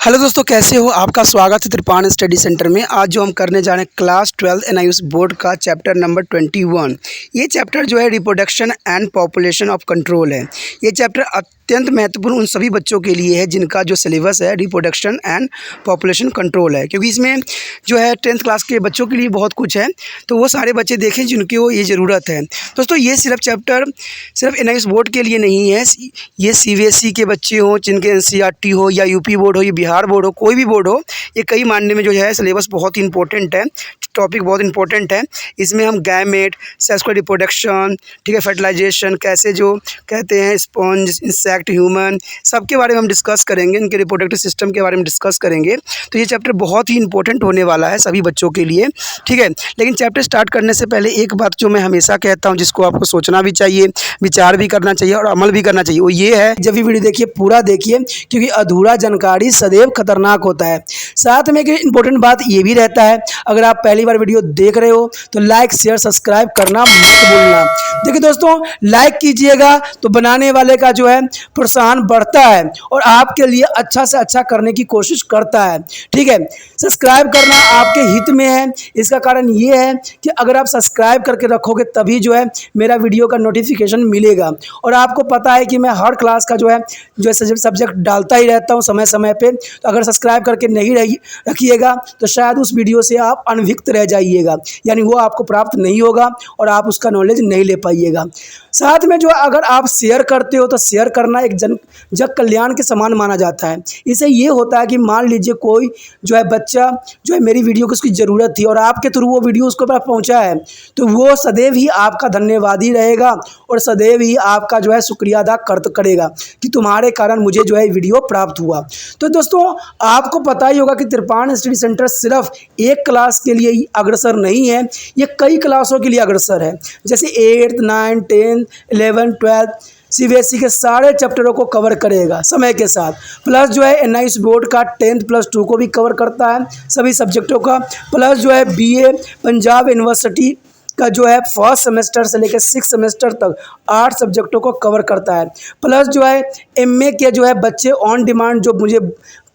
Hello दोस्तों, कैसे हो? आपका स्वागत है त्रिपाण स्टडी सेंटर में। आज जो हम करने जा रहे हैं क्लास 12 एनआईयूएस बोर्ड का चैप्टर नंबर 21। ये चैप्टर जो है reproduction and population of control है। ये चैप्टर अत्यंत महत्वपूर्ण उन सभी बच्चों के लिए है जिनका जो सिलेबस है रिप्रोडक्शन एंड पॉपुलेशन कंट्रोल है, क्योंकि इसमें जो है 10th क्लास के बच्चों के लिए बहुत कुछ है, तो वो सारे बच्चे देखें जिनको ये ज़रूरत है। दोस्तों, ये चैप्टर सिर्फ एनआईयूएस बोर्ड के लिए नहीं है। ये सीबीएसई के बच्चे हों, जिनके एनसीईआरटी हो या यूपी बोर्ड हो या बिहार बोर्ड हो, कोई भी बोर्ड हो, ये कई मानने में जो है सिलेबस बहुत ही इंपॉर्टेंट है, टॉपिक बहुत इंपॉर्टेंट है। इसमें हम गैमेट, सेक्सुअल रिप्रोडक्शन, ठीक है, फर्टिलाइजेशन, कैसे जो कहते हैं स्पॉन्ज, इंसेक्ट, ह्यूमन, सबके बारे में हम डिस्कस करेंगे, इनके रिप्रोडक्टिव सिस्टम के बारे में डिस्कस करेंगे। तो ये चैप्टर बहुत ही इंपॉर्टेंट होने वाला है सभी बच्चों के लिए, ठीक है। लेकिन चैप्टर स्टार्ट करने से पहले एक बात जो मैं हमेशा कहता हूँ, जिसको आपको सोचना भी चाहिए, विचार भी करना चाहिए और अमल भी करना चाहिए, वो ये है, जब भी वीडियो देखिए पूरा देखिए, क्योंकि अधूरा जानकारी सदैव खतरनाक होता है। साथ में एक इंपॉर्टेंट बात ये भी रहता है, अगर आप पहली बार वीडियो देख रहे हो तो लाइक शेयर सब्सक्राइब करना मत भूलना। देखिए दोस्तों, लाइक कीजिएगा तो बनाने वाले का जो है प्रोत्साहन बढ़ता है और आपके लिए अच्छा से अच्छा करने की कोशिश करता है, ठीक है। सब्सक्राइब करना आपके हित में है। इसका कारण ये है कि अगर आप सब्सक्राइब करके रखोगे तभी जो है मेरा वीडियो का नोटिफिकेशन मिलेगा। और आपको पता है कि मैं हर क्लास का जो है सब्जेक्ट डालता ही रहता हूँ समय समय पे। तो अगर सब्सक्राइब करके नहीं रखिएगा तो शायद उस वीडियो से आप अनभिज्ञ रह जाइएगा, यानी वो आपको प्राप्त नहीं होगा और आप उसका नॉलेज नहीं ले पाइएगा। साथ में जो अगर आप शेयर करते हो तो शेयर करना एक जन कल्याण के समान माना जाता है। इससे ये होता है कि मान लीजिए कोई जो है बच्चा जो है मेरी वीडियो को उसकी ज़रूरत थी और आपके थ्रू वो वीडियो उसको पास पहुंचा है, तो वो सदैव ही आपका धन्यवादी रहेगा और सदैव ही आपका जो है शुक्रिया अदा करेगा कि तुम्हारे कारण मुझे जो है वीडियो प्राप्त हुआ। तो दोस्तों, आपको पता ही होगा कि त्रिपाण स्टडी सेंटर सिर्फ एक क्लास के लिए ही अग्रसर नहीं है, ये कई क्लासों के लिए अग्रसर है। जैसे 8th 9th 10th 11th 12th CBSE के सारे चैप्टरों को कवर करेगा समय के साथ। प्लस जो है एनआईयूएस बोर्ड का 10th+2 को भी कवर करता है, सभी सब्जेक्टों का। प्लस जो है बीए पंजाब यूनिवर्सिटी का जो है फर्स्ट सेमेस्टर से लेकर 6th सेमेस्टर तक 8 सब्जेक्टों को कवर करता है। प्लस जो है एमए के जो है बच्चे ऑन डिमांड जो मुझे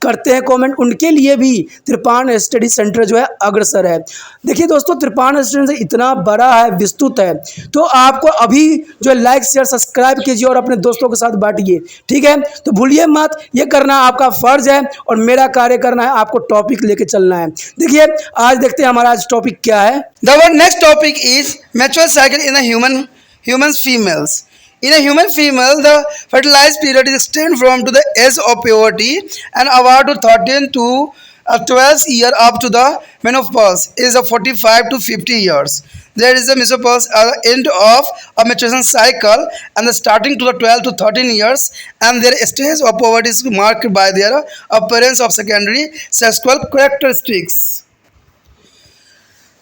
करते हैं कमेंट, उनके लिए भी त्रिपाण स्टडी सेंटर जो है अग्रसर है। देखिए दोस्तों, त्रिपाण स्टडी सेंटर इतना बड़ा है, विस्तृत है, तो आपको अभी जो है लाइक शेयर सब्सक्राइब कीजिए और अपने दोस्तों के साथ बांटिए, ठीक है। तो भूलिए मत, ये करना आपका फर्ज है और मेरा कार्य करना है, आपको टॉपिक लेके चलना है। देखिए आज देखते हैं हमारा आज टॉपिक क्या है। The next topic is mature cycle in a humans females. In a human female, the fertilized period is extended from to the age of puberty and about to 13 to 12 year up to the menopause is of 45 to 50 years. There is a menopause at the end of a maturation cycle and the starting to the 12 to 13 years, and their stage of puberty is marked by their appearance of secondary sexual characteristics.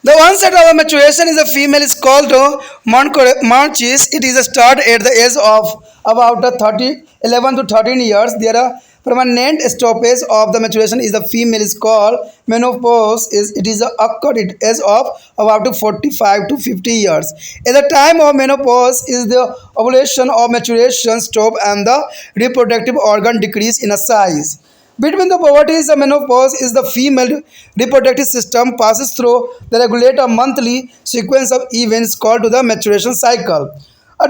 The onset of maturation is a female is called Marchis. It is a start at the age of about 11 to 13 years. There are permanent stoppage of the maturation is the female is called menopause. It is occurred at age of about 45 to 50 years. At the time of menopause is the ovulation of maturation stop and the reproductive organ decrease in a size. Between the puberty and menopause is the female reproductive system passes through the regulator monthly sequence of events called to the maturation cycle.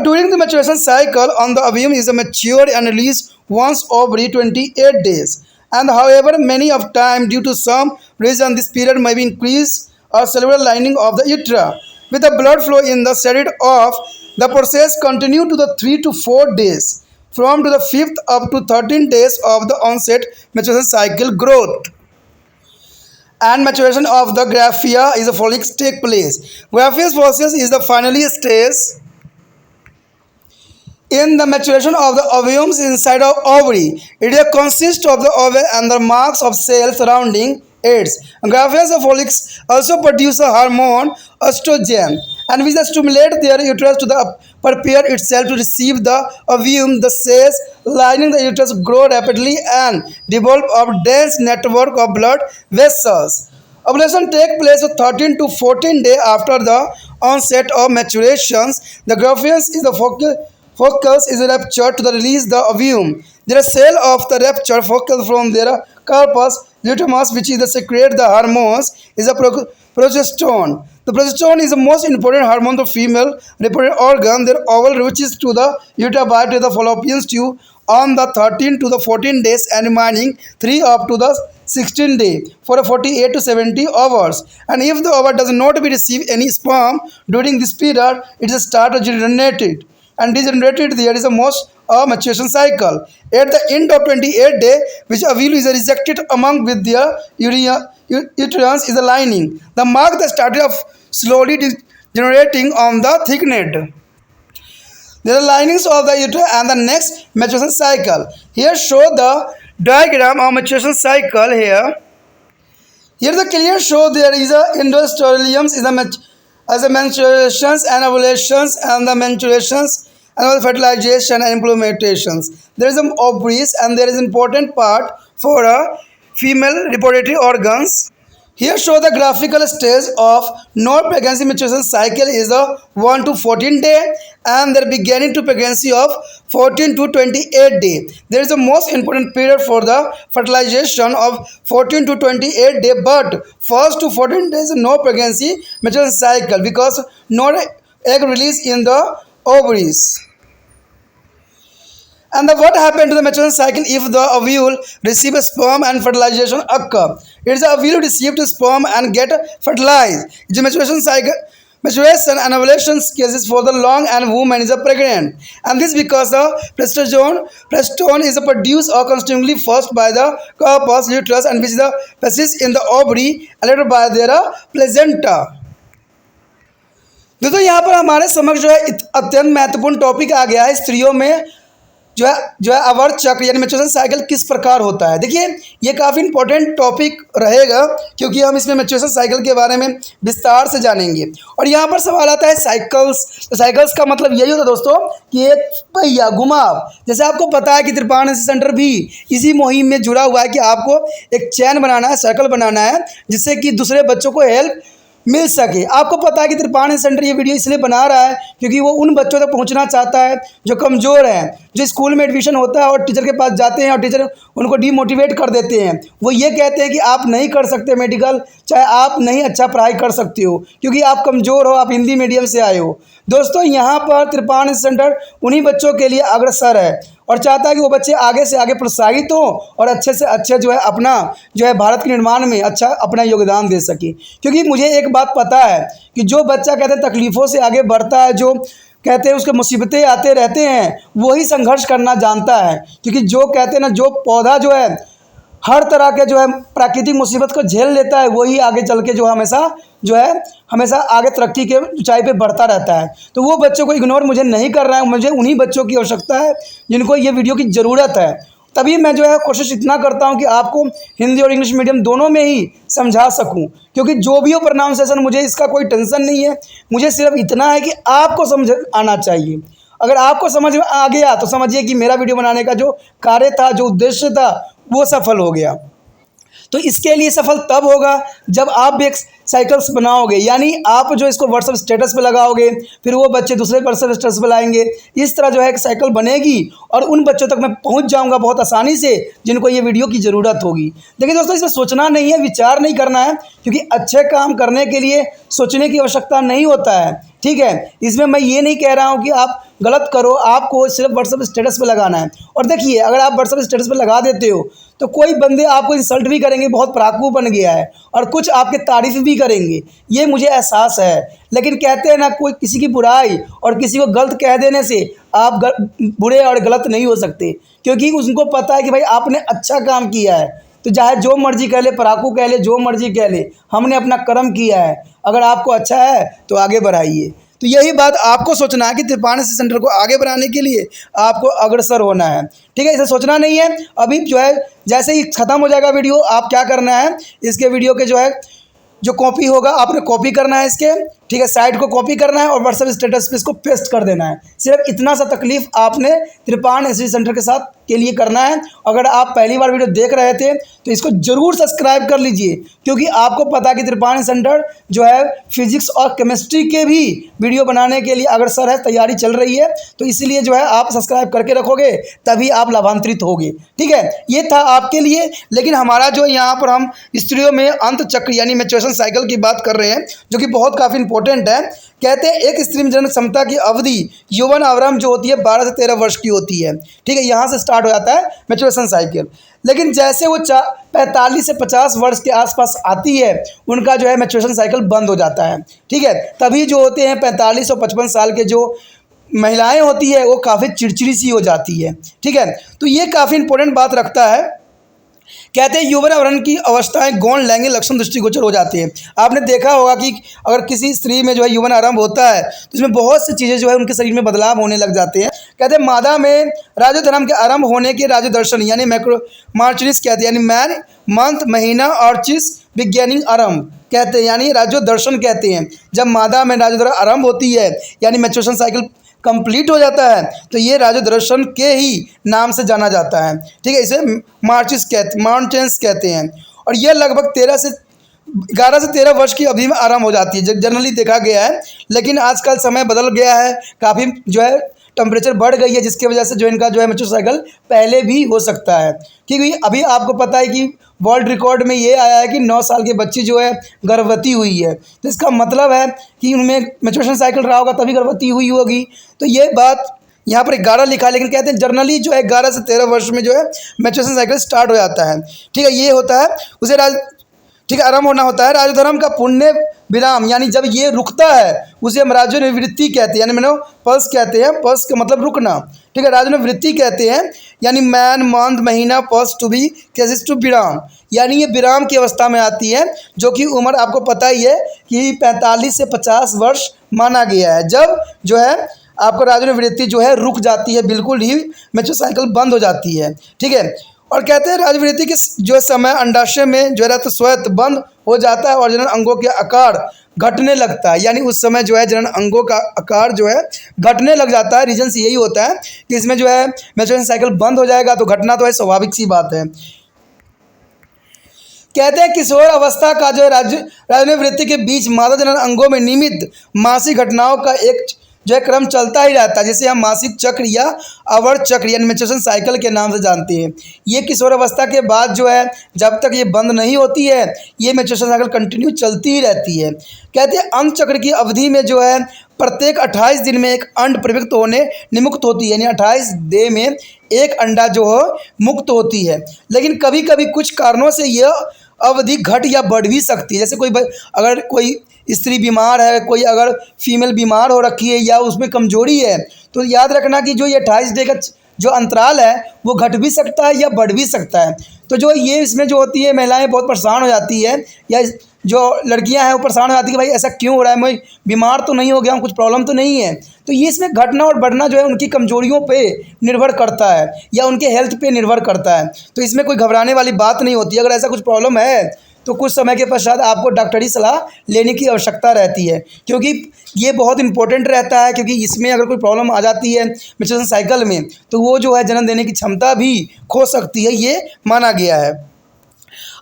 During the maturation cycle, on the ovum is mature and released once every 28 days. And however, many of time due to some reason, this period may be increased or cellular lining of the utera. With the blood flow in the set off, the process continue to the 3 to 4 days. From to the 5th up to 13 days of the onset maturation cycle growth and maturation of the graphia is a follicle take place. Graphia's process is the finally stage in the maturation of the ovums inside of ovary. It consists of the ovary and the marks of cells surrounding it. Graphia's follicles also produce a hormone estrogen and which stimulate their uterus to the prepare itself to receive the ovum. The cells lining the uterus grow rapidly and develop a dense network of blood vessels. Ovulation takes place 13 to 14 days after the onset of maturations. The graphia is the follicles is ruptured to the release the ovum. There is cell of the ruptured follicle from their corpus luteus, which is the secrete the hormones is a progesterone. The progesterone is the most important hormone of female reproductive organ. Their oval reaches to the uterus to the fallopian tube on the 13 to the 14 days and remaining 3 up to the 16 day for a 48 to 70 hours. And if the ovum does not receive any sperm during this period, it is started degenerated. And degenerated, there is a most maturation cycle. At the end of 28 day, which ovule is rejected among with their uterus is a lining. The mark the start of slowly degenerating on the thickened. There are linings of the uterus and the next maturation cycle. Here show the diagram of maturation cycle here. Here the clear show there is a endometrium is the menstruations and ovulations and the menstruations and the fertilization and implementations. There is an ovaries and there is important part for a female reproductive organs. Here show the graphical stage of non-pregnancy maturation cycle is a 1 to 14 day and the beginning to pregnancy of 14 to 28 day. There is a most important period for the fertilization of 14 to 28 day, but first to 14 days no pregnancy maturation cycle because no egg release in the ovaries. And what happened to the maturation cycle if the ovule receive a sperm and fertilization occur? It is the ovule received sperm and get fertilized. It's a maturation cycle. Maturation and ovulation cases for the long and woman is a pregnant. And this because the progesterone is produced or constantly first by the corpus luteus and which is the persists in the ovary and later by their placenta. दोस्तों यहाँ पर हमारे समक्ष जो है अत्यंत महत्वपूर्ण topic आ गया है स्त्रियों में जो है आवर्त चक्र यानी मेंस्ट्रुएशन साइकिल किस प्रकार होता है। देखिए ये काफ़ी इंपॉर्टेंट टॉपिक रहेगा क्योंकि हम इसमें मेंस्ट्रुएशन साइकिल के बारे में विस्तार से जानेंगे। और यहाँ पर सवाल आता है साइकिल्स। तो साइकिल्स का मतलब यही होता है दोस्तों कि एक पहिया घुमाव। जैसे आपको पता है कि त्रिपाण सेंटर भी इसी मुहिम में जुड़ा हुआ है कि आपको एक चैन बनाना है, साइकिल बनाना है जिससे कि दूसरे बच्चों को हेल्प मिल सके। आपको पता है कि त्रिपाण सेंटर ये वीडियो इसलिए बना रहा है क्योंकि वो उन बच्चों तक पहुंचना चाहता है जो कमज़ोर हैं, जो स्कूल में एडमिशन होता है और टीचर के पास जाते हैं और टीचर उनको डीमोटिवेट कर देते हैं। वो ये कहते हैं कि आप नहीं कर सकते मेडिकल, चाहे आप नहीं अच्छा पढ़ाई कर सकते हो क्योंकि आप कमज़ोर हो, आप हिंदी मीडियम से आए हो। दोस्तों यहाँ पर त्रिपाण सेंटर उन्हीं बच्चों के लिए अग्रसर है और चाहता है कि वो बच्चे आगे से आगे प्रोत्साहित हों और अच्छे से अच्छे जो है अपना जो है भारत के निर्माण में अच्छा अपना योगदान दे सके। क्योंकि मुझे एक बात पता है कि जो बच्चा कहते हैं तकलीफ़ों से आगे बढ़ता है, जो कहते हैं उसके मुसीबतें आते रहते हैं, वही संघर्ष करना जानता है। क्योंकि जो कहते हैं ना, जो पौधा जो है हर तरह के जो है प्राकृतिक मुसीबत को झेल लेता है वही आगे चल के जो हमेशा आगे तरक्की के ऊंचाई पे बढ़ता रहता है। तो वो बच्चों को इग्नोर मुझे नहीं करना है, मुझे उन्हीं बच्चों की आवश्यकता है जिनको ये वीडियो की ज़रूरत है। तभी मैं जो है कोशिश इतना करता हूँ कि आपको हिंदी और इंग्लिश मीडियम दोनों में ही समझा सकूँ। क्योंकि जो भी हो प्रोनाउंसिएशन मुझे इसका कोई टेंशन नहीं है, मुझे सिर्फ इतना है कि आपको समझ आना चाहिए। अगर आपको समझ में आ गया तो समझिए कि मेरा वीडियो बनाने का जो कार्य था, जो उद्देश्य था, वो सफल हो गया। तो इसके लिए सफल तब होगा जब आप भी एक साइकिल्स बनाओगे, यानी आप जो इसको व्हाट्सएप स्टेटस पे लगाओगे, फिर वो बच्चे दूसरे व्हाट्सएप स्टेटस पे लाएंगे। इस तरह जो है एक साइकिल बनेगी और उन बच्चों तक मैं पहुंच जाऊंगा बहुत आसानी से जिनको ये वीडियो की ज़रूरत होगी। देखिए दोस्तों, इसमें सोचना नहीं है, विचार नहीं करना है, क्योंकि अच्छे काम करने के लिए सोचने की आवश्यकता नहीं होता है। ठीक है, इसमें मैं ये नहीं कह रहा हूँ कि आप गलत करो, आपको सिर्फ व्हाट्सएप स्टेटस पे लगाना है। और देखिए, अगर आप व्हाट्सएप स्टेटस पे लगा देते हो तो कोई बंदे आपको इंसल्ट भी करेंगे, बहुत पराकू बन गया है, और कुछ आपके तारीफ़ भी करेंगे, ये मुझे एहसास है। लेकिन कहते हैं ना, कोई किसी की बुराई और किसी को गलत कह देने से आप बुरे और गलत नहीं हो सकते, क्योंकि उनको पता है कि भाई आपने अच्छा काम किया है। तो चाहे जो मर्जी कह ले, पराकू कह ले, जो मर्जी कह ले, हमने अपना कर्म किया है। अगर आपको अच्छा है तो आगे बढ़ाइए। तो यही बात आपको सोचना है कि त्रिपाण सेंटर को आगे बढ़ाने के लिए आपको अग्रसर होना है। ठीक है, इसे सोचना नहीं है। अभी जो है जैसे ही ख़त्म हो जाएगा वीडियो, आप क्या करना है, इसके वीडियो के जो कॉपी होगा आपने कॉपी करना है इसके, ठीक है, साइट को कॉपी करना है और व्हाट्सएप स्टेटस पे इसको पेस्ट कर देना है। सिर्फ इतना सा तकलीफ आपने त्रिपाण एसएससी सेंटर के साथ के लिए करना है। अगर आप पहली बार वीडियो देख रहे थे तो इसको ज़रूर सब्सक्राइब कर लीजिए, क्योंकि आपको पता है कि त्रिपाण सेंटर जो है फिजिक्स और केमिस्ट्री के भी वीडियो बनाने के लिए अग्रसर है, तैयारी चल रही है। तो इसीलिए जो है आप सब्सक्राइब करके रखोगे तभी आप लाभान्वित होगे। ठीक है, ये था आपके लिए। लेकिन हमारा जो यहाँ पर हम स्टूडियो में अंत चक्र यानी मैच्योरेशन साइकिल की बात कर रहे हैं, जो कि बहुत काफ़ी इंपॉर्टेंट है। कहते हैं एक स्त्री में जन्म क्षमता की अवधि यौवन आरंभ जो होती है 12 से 13 वर्ष की होती है। ठीक है, यहाँ से स्टार्ट हो जाता है मैच्योरेशन साइकिल। लेकिन जैसे वो 45 से 50 वर्ष के आसपास आती है, उनका जो है मैच्योरेशन साइकिल बंद हो जाता है। ठीक है, तभी जो होते हैं 45 और 55 साल के जो महिलाएं होती है वो काफ़ी चिड़चिड़ी सी हो जाती है। ठीक है, तो ये काफ़ी इंपॉर्टेंट बात रखता है। कहते हैं यौवन आवरण की अवस्थाएं गौण लैंगिक लक्षण दृष्टिगोचर हो जाती हैं। आपने देखा होगा कि अगर किसी स्त्री में जो है यौवन आरंभ होता है तो इसमें बहुत सी चीज़ें जो है उनके शरीर में बदलाव होने लग जाते हैं। कहते हैं मादा में राजोधर्म के आरंभ होने के राजोदर्शन यानी मार्चरिस कहते हैं, यानी मैन मंथ महीना और चिस विज्ञानिक आरंभ कहते हैं, यानी राजोदर्शन कहते हैं। जब मादा में राजोधर्म आरंभ होती है यानी मैच्योरेशन साइकिल कंप्लीट हो जाता है तो ये राजोदर्शन के ही नाम से जाना जाता है। ठीक है, इसे माउंटेन्स कहते हैं। और यह लगभग 11 से 13 वर्ष की अवधि में आरंभ हो जाती है, जनरली देखा गया है। लेकिन आजकल समय बदल गया है, काफ़ी जो है टेम्परेचर बढ़ गई है, जिसकी वजह से जो इनका जो है मैच्योरेशन साइकिल पहले भी हो सकता है। क्योंकि अभी आपको पता है कि वर्ल्ड रिकॉर्ड में ये आया है कि 9 साल की बच्ची जो है गर्भवती हुई है। तो इसका मतलब है कि उनमें मैच्योरेशन साइकिल रहा होगा तभी गर्भवती हुई होगी। तो ये बात यहाँ पर 11 लिखा है, लेकिन कहते हैं जर्नली जो है 11 से 13 वर्ष में जो है मैच्योरेशन साइकिल स्टार्ट हो जाता है। ठीक है, ये होता है उसे ठीक है आरंभ होना होता है। राजोधर्म का पुण्य विराम यानी जब ये रुकता है उसे हम राजोनिवृत्ति कहते हैं, यानी मैंने पल्स कहते हैं। पल्स का मतलब रुकना। ठीक है, राजोनिवृत्ति कहते हैं, यानी मैन मंथ महीना pulse to be cases to विराम, यानी ये विराम की अवस्था में आती है, जो कि उम्र आपको पता ही है कि 45 से 50 वर्ष माना गया है। जब जो है आपको राजोनिवृत्ति जो है रुक जाती है, बिल्कुल ही मैच्योरेशन साइकिल बंद हो जाती है। ठीक है, और कहते हैं राजवृत्ति के जो समय अंडाशय में जो है रक्त स्वयं बंद हो जाता है और जनन अंगों के आकार घटने लगता है, यानी उस समय जो है जनन अंगों का आकार जो है घटने लग जाता है। रीजन यही होता है कि इसमें जो है मैच्योरेशन साइकिल बंद हो जाएगा, तो घटना तो है स्वाभाविक सी बात है। कहते हैं किशोर अवस्था का जो है राजोनिवृत्ति के बीच मादा जनन अंगों में नियमित मासिक घटनाओं का एक जो है क्रम चलता ही रहता है, जिसे हम मासिक चक्र या अवर चक्र यानी मैच्योरेशन साइकिल के नाम से जानते हैं। ये किशोर अवस्था के बाद जो है जब तक ये बंद नहीं होती है ये मैच्योरेशन साइकिल कंटिन्यू चलती ही रहती है। कहते हैं अंत चक्र की अवधि में जो है प्रत्येक 28 दिन में एक अंड प्रवृत्त होने निमुक्त होती है, यानी 28 दिन में एक अंडा जो हो मुक्त होती है। लेकिन कभी कभी कुछ कारणों से यह अवधि घट या बढ़ भी सकती है। जैसे अगर कोई स्त्री बीमार है, कोई अगर फीमेल बीमार हो रखी है या उसमें कमजोरी है, तो याद रखना कि जो ये 28 डे का जो अंतराल है वो घट भी सकता है या बढ़ भी सकता है। तो जो ये इसमें जो होती है महिलाएं बहुत परेशान हो जाती है, या जो लड़कियां हैं वो परेशान हो जाती है कि भाई ऐसा क्यों हो रहा है, मैं बीमार तो नहीं हो गया हूँ, कुछ प्रॉब्लम तो नहीं है। तो ये इसमें घटना और बढ़ना जो है उनकी कमजोरियों पे निर्भर करता है या उनके हेल्थ पे निर्भर करता है। तो इसमें कोई घबराने वाली बात नहीं होती। अगर ऐसा कुछ प्रॉब्लम है तो कुछ समय के पश्चात आपको डॉक्टरी सलाह लेने की आवश्यकता रहती है, क्योंकि ये बहुत इंपॉर्टेंट रहता है। क्योंकि इसमें अगर कोई प्रॉब्लम आ जाती है मैच्योरेशन साइकिल में तो वो जो है जन्म देने की क्षमता भी खो सकती है, ये माना गया है।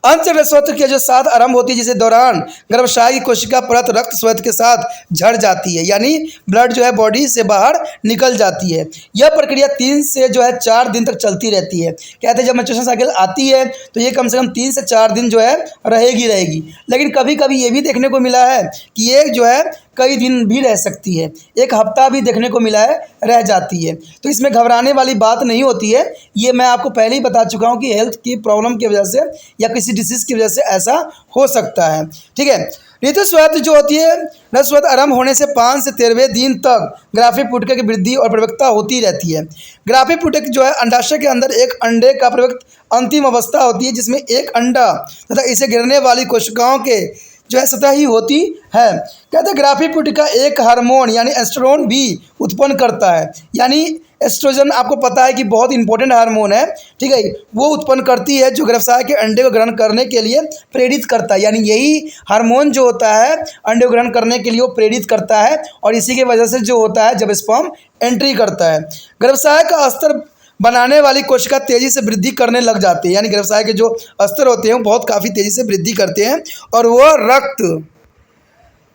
अंतचक्र स्वत्र के जो साथ आरंभ होती है, जिसे दौरान गर्भाशय की कोशिका परत रक्त स्वेद के साथ झड़ जाती है, यानी ब्लड जो है बॉडी से बाहर निकल जाती है। यह प्रक्रिया 3 से जो है 4 दिन तक चलती रहती है। कहते हैं जब मैच्योरेशन साइकिल आती है तो ये कम से कम 3 से 4 दिन जो है रहेगी। लेकिन कभी कभी ये भी देखने को मिला है कि ये जो है कई दिन भी रह सकती है, 1 हफ्ता भी देखने को मिला है रह जाती है। तो इसमें घबराने वाली बात नहीं होती है। ये मैं आपको पहले ही बता चुका हूँ कि हेल्थ की प्रॉब्लम की वजह से या किसी डिसीज़ की वजह से ऐसा हो सकता है। ठीक है, ऋतुस्राव जो होती है, ऋतुस्राव आरंभ होने से 5 से 13वें दिन तक ग्राफिक पुटिका की वृद्धि और परिपक्वता होती रहती है। ग्राफिक पुटिक जो है अंडाशय के अंदर एक अंडे का परिपक्व अंतिम अवस्था होती है, जिसमें एक अंडा तथा इसे गिरने वाली कोशिकाओं के जो है सतह ही होती है। कहते हैं ग्राफिक पुटिका एक हार्मोन यानी एस्ट्रोजन भी उत्पन्न करता है, यानी एस्ट्रोजन आपको पता है कि बहुत इंपॉर्टेंट हार्मोन है, ठीक है, वो उत्पन्न करती है जो गर्भाशय के अंडे को ग्रहण करने के लिए प्रेरित करता है। यानी यही हार्मोन जो होता है अंडे को ग्रहण करने के लिए वो प्रेरित करता है और इसी की वजह से जो होता है जब स्पर्म एंट्री करता है, गर्भाशय का अस्तर बनाने वाली कोशिका तेजी से वृद्धि करने लग जाती है। यानी गर्भाशय के जो अस्तर होते हैं वो बहुत काफ़ी तेजी से वृद्धि करते हैं और वो रक्त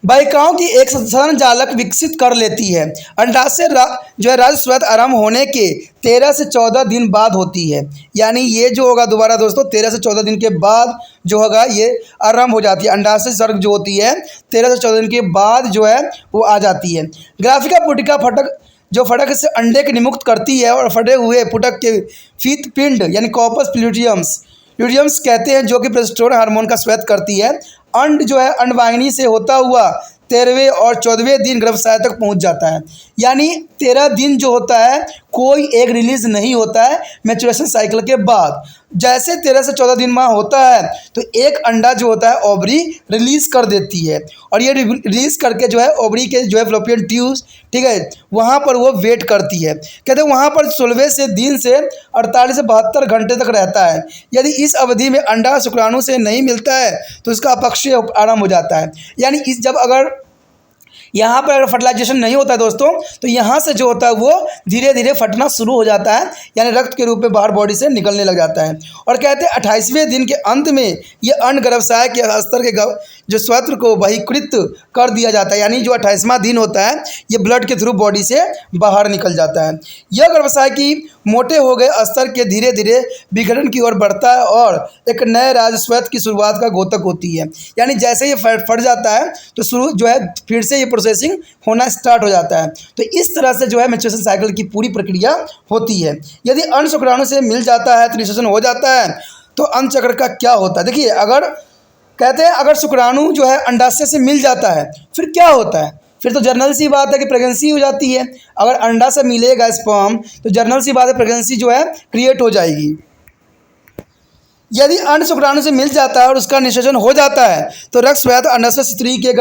वाहिकाओं की एक साधारण जालक विकसित कर लेती है। अंडाशय जो है राजस्वत आरंभ होने के 13 से 14 दिन बाद होती है। यानी ये जो होगा दोबारा दोस्तों 13 से 14 दिन के बाद जो होगा ये आरंभ हो जाती है। अंडाशय सर्ग जो होती है 13 से 14 दिन के बाद जो है वो आ जाती है। ग्राफिका पुटिका फटक जो फटक से अंडे के निमुक्त करती है और फटे हुए पुटक के फीत पिंड यानी कॉर्पस ल्यूटियम्स कहते हैं जो कि प्रोजेस्टेरोन हार्मोन का स्वेद करती है। अंड जो है अंडवाहिनी से होता हुआ 13वें और 14वें दिन गर्भाशय तक पहुंच जाता है। यानी 13 दिन जो होता है कोई एक रिलीज नहीं होता है मैच्योरेशन साइकिल के बाद। जैसे 13 से 14 दिन माह होता है तो एक अंडा जो होता है ओवरी रिलीज कर देती है और ये रिलीज करके जो है ओवरी के जो है फ्लोपियन ट्यूब्स, ठीक है, वहाँ पर वो वेट करती है। कहते हैं वहाँ पर 16वें से दिन से 48 से 72 घंटे तक रहता है। यदि इस अवधि में अंडा शुक्राणु से नहीं मिलता है तो इसका अपक्षय आरंभ हो जाता है। यानी इस जब अगर यहाँ पर अगर फर्टिलाइजेशन नहीं होता है दोस्तों तो यहाँ से जो होता है वो धीरे धीरे फटना शुरू हो जाता है, यानी रक्त के रूप में बाहर बॉडी से निकलने लग जाता है। और कहते हैं 28वें दिन के अंत में ये अंड गर्भाशय के अस्तर के जो स्वत्र को बहिष्कृत कर दिया जाता है। यानी जो 28वां दिन होता है ये ब्लड के थ्रू बॉडी से बाहर निकल जाता है। यह गर्भाशय की मोटे हो गए अस्तर के धीरे धीरे विघटन की ओर बढ़ता है और एक नए राजस्वत की शुरुआत का घोतक होती है। यानी जैसे ये फट जाता है तो शुरू जो है फिर से ये प्रोसेसिंग होना स्टार्ट हो जाता है। तो इस तरह से जो है मैच्योरेशन साइकिल की पूरी प्रक्रिया होती है। यदि अंड शुक्राणु से मिल जाता है तो निषेचन हो जाता है। तो अंड चक्र का क्या होता है, देखिए अगर कहते हैं अगर शुक्राणु जो है अंडाशय से मिल जाता है फिर क्या होता है, फिर तो जर्नल सी बात है कि प्रेगनेंसी हो जाती है। अगर अंडा से मिलेगा स्पर्म तो जर्नल सी बात है प्रेगनेंसी जो है क्रिएट हो जाएगी। यदि अंड शुक्राणु से मिल जाता है और उसका निषेचन हो जाता है तो रक्त स्वेद अंडाशय स्त्री के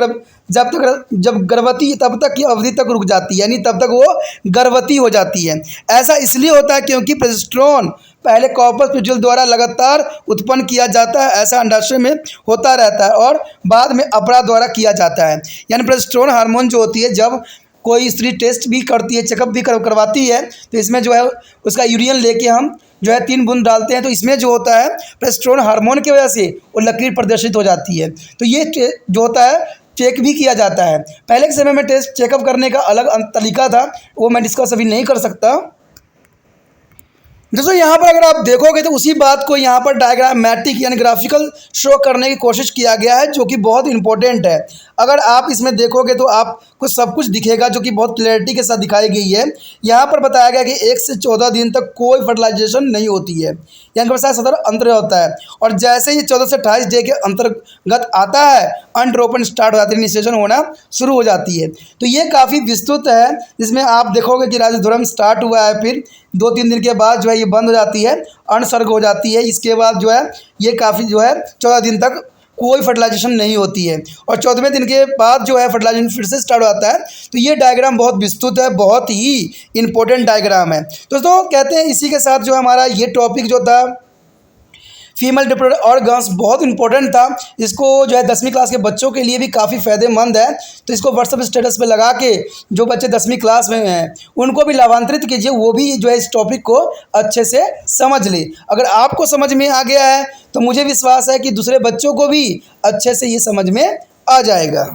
जब गर्भवती तब तक की अवधि तक रुक जाती है, यानी तब तक वो गर्भवती हो जाती है। ऐसा इसलिए होता है क्योंकि प्रोजेस्टेरोन पहले कॉर्पस ल्यूटियम द्वारा लगातार उत्पन्न किया जाता है, ऐसा अंडाशय में होता रहता है और बाद में अपरा द्वारा किया जाता है। यानी प्रोजेस्टेरोन हार्मोन जो होती है जब कोई स्त्री टेस्ट भी करती है, चेकअप भी करवाती है तो इसमें जो है उसका यूरिन लेके हम जो है 3 बूंद डालते हैं तो इसमें जो होता है प्रोजेस्टेरोन हार्मोन की वजह से वो लकीर प्रदर्शित हो जाती है। तो ये जो होता है चेक भी किया जाता है। पहले के समय में टेस्ट चेकअप करने का अलग तरीका था, वो मैं डिस्कस अभी नहीं कर सकता। दोस्तों यहाँ पर अगर आप देखोगे तो उसी बात को यहाँ पर डायग्रामेटिक यानी ग्राफिकल शो करने की कोशिश किया गया है जो कि बहुत इंपॉर्टेंट है। अगर आप इसमें देखोगे तो आपको सब कुछ दिखेगा जो कि बहुत क्लैरिटी के साथ दिखाई गई है। यहाँ पर बताया गया कि 1 से 14 दिन तक कोई फर्टिलाइजेशन नहीं होती है, यानी कि सदर अंतर होता है और जैसे ही 14 से 28 डे के अंतर्गत आता है अंडरोपण स्टार्ट हो जाती है, निषेचन होना शुरू हो जाती है। तो ये काफ़ी विस्तृत है जिसमें आप देखोगे कि राजधुरम स्टार्ट हुआ है, फिर 2-3 दिन के बाद जो है ये बंद हो जाती है, अणसर्ग हो जाती है। इसके बाद जो है ये काफ़ी जो है 14 दिन तक कोई फर्टिलाइजेशन नहीं होती है और 14वें दिन के बाद जो है फर्टिलाइजेशन फिर से स्टार्ट होता है। तो ये डायग्राम बहुत विस्तृत है, बहुत ही इंपॉर्टेंट डायग्राम है। दोस्तों कहते हैं इसी के साथ जो हमारा ये टॉपिक जो था फीमेल रिप्रोडक्टिव ऑर्गन्स बहुत इंपॉर्टेंट था। इसको जो है 10वीं क्लास के बच्चों के लिए भी काफ़ी फ़ायदेमंद है। तो इसको व्हाट्सएप स्टेटस पे लगा के जो बच्चे 10वीं क्लास में हैं उनको भी लाभान्वित कीजिए, वो भी जो है इस टॉपिक को अच्छे से समझ ले। अगर आपको समझ में आ गया है तो मुझे विश्वास है कि दूसरे बच्चों को भी अच्छे से ये समझ में आ जाएगा।